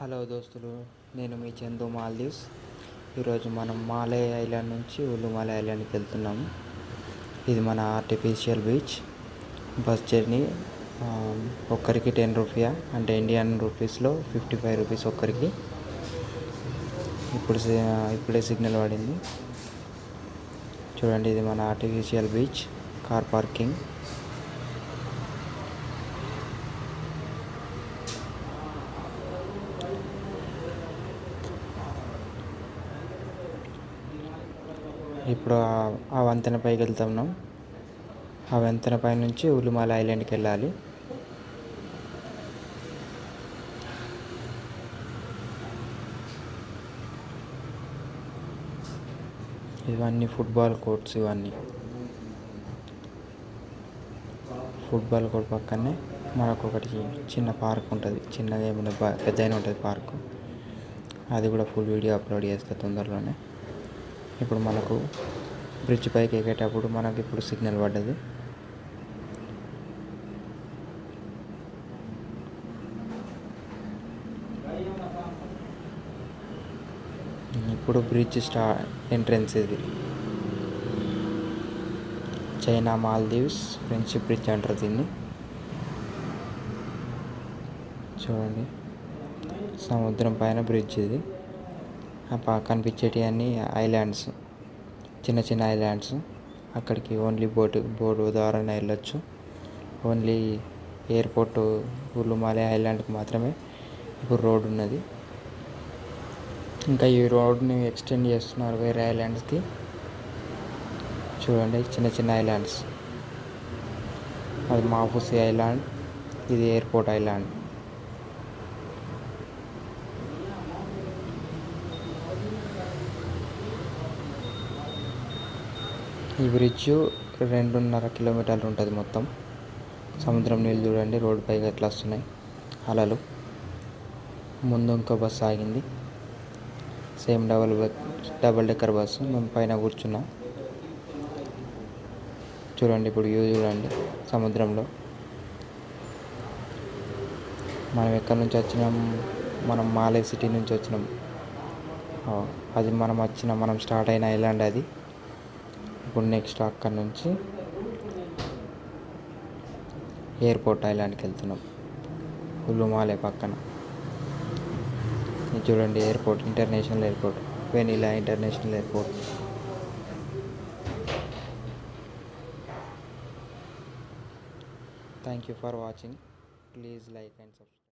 Hello దోస్తులు, నేను మీ చందు మాల్దీవ్స్. ఈరోజు మనం మాలే ఐలాండ్ నుంచి ఉల్లుమాలే ఐలాండ్కి వెళ్తున్నాము. ఇది మన ఆర్టిఫిషియల్ బీచ్. బస్ జర్నీ ఒక్కరికి 10 రూపీయా, అంటే ఇండియన్ రూపీస్లో 55 రూపీస్ ఒక్కరికి. ఇప్పుడే సిగ్నల్ పడింది. చూడండి, ఇది మన ఆర్టిఫిషియల్ బీచ్. Car parking. ఇప్పుడు ఆ వంతెన పైకి వెళ్తున్నాం. ఆ వంతెన పై నుంచి ఉల్లుమాల ఐలాండ్కి వెళ్ళాలి. ఇవన్నీ ఫుట్బాల్ కోర్ట్స్. ఫుట్బాల్ కోర్ట్ పక్కనే మనకు ఒకటి చిన్న పార్క్ ఉంటుంది. చిన్నగా ఏమైనా పెద్దగానే ఉంటుంది పార్కు. అది కూడా ఫుల్ వీడియో అప్లోడ్ చేస్తే తొందరలోనే. ఇప్పుడు మనకు బ్రిడ్జ్ పైకి ఎక్కేటప్పుడు మనకి ఇప్పుడు సిగ్నల్ పడ్డది. ఇప్పుడు బ్రిడ్జ్ ఎంట్రన్స్. ఇది చైనా మాల్దీవ్స్ ఫ్రెండ్షిప్ బ్రిడ్జ్ అంటారు దీన్ని. చూడండి, సముద్రం పైన బ్రిడ్జ్ ఇది. ఆ కనిపించేటి అన్నీ ఐలాండ్స్, చిన్న చిన్న ఐలాండ్స్. అక్కడికి ఓన్లీ బోటు ద్వారానే వెళ్ళొచ్చు. ఓన్లీ ఎయిర్పోర్ట్ ఉల్లుమాలే ఐలాండ్కి మాత్రమే ఇప్పుడు రోడ్ ఉన్నది. ఇంకా ఈ రోడ్ని ఎక్స్టెండ్ చేస్తున్నారు వేరే ఐలాండ్స్కి. చూడండి, చిన్న చిన్న ఐలాండ్స్. అది మాఫుసి ఐలాండ్, ఇది ఎయిర్పోర్ట్ ఐలాండ్. ఈ బ్రిడ్జ్ 2.5 కిలోమీటర్లు ఉంటుంది మొత్తం. సముద్రం నీళ్ళు చూడండి, రోడ్డు పైకి ఎట్లా వస్తున్నాయి అలలు. ముందు ఇంకో బస్సు ఆగింది, సేమ్ డబల్ డెక్కర్ బస్సు. మేము పైన కూర్చున్నాం. చూడండి, ఇప్పుడు వ్యూ చూడండి సముద్రంలో. మనం ఎక్కడి నుంచి వచ్చినాం? మనం మాలే సిటీ నుంచి వచ్చినాం. అది మనం స్టార్ట్ అయిన ఐలాండ్ అది. ఇప్పుడు నెక్స్ట్ అక్కడి నుంచి ఎయిర్పోర్ట్ ఐలాండ్కి వెళ్తున్నాం, ఉల్లుమాలే పక్కన. ఇది చూడండి, airport, international airport, vanilla international airport. Thank you for watching. Please like and subscribe.